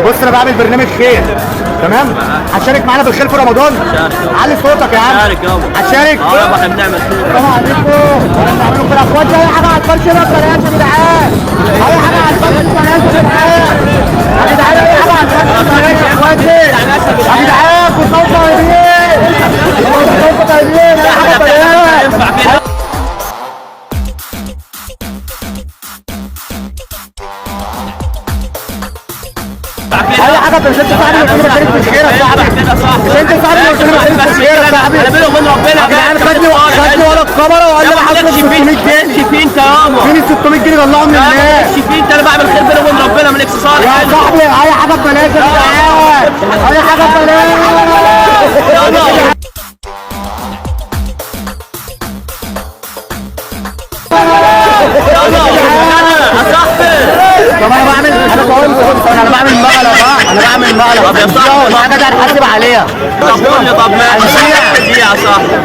بص انا بعمل برنامج خير، تمام؟ هتشارك معانا بالخير في رمضان؟ علي صوتك يا عم. هشارك يابا. هتشارك؟ يابا احنا بنعمل خير. السلام عليكم. بنعمل خير اخواتي، اي حاجه على الفرش يلا بلاش يا جدعان. اي حاجه على الفرش بلاش يا جدعان. يا جدعان اي حاجه على الفرش بلاش يا اخواتي. يا جدعان كل سنه وانتم طيبين. كل سنه وانتم طيبين، اي حاجه بلاش. اي حاجه بس انت صاحبي لو كنت بشارك في الخير يا صاحبي. انت صاحبي لو كنت بشارك في الخير يا صاحبي. انا بيني وبين ربنا يا جدعان خدني ورا الكاميرا وقال لي انا هاخد 600 جنيه. شفي انت يابا. فين ال 600 جنيه طلعهم من الناس؟ شفي انت، انا بعمل خير بيني وبين ربنا مالكش صالح. يا صاحبي اي حاجه ببلاش يا جدعان. اي حاجه ببلاش. طب انا بعمل، انا بعمل مقلب. انا بعمل مقلب. طب يا صاحبي الحاجه دي هنحاسب عليها. طب قول لي، طب ماشي دي يا صاحبي.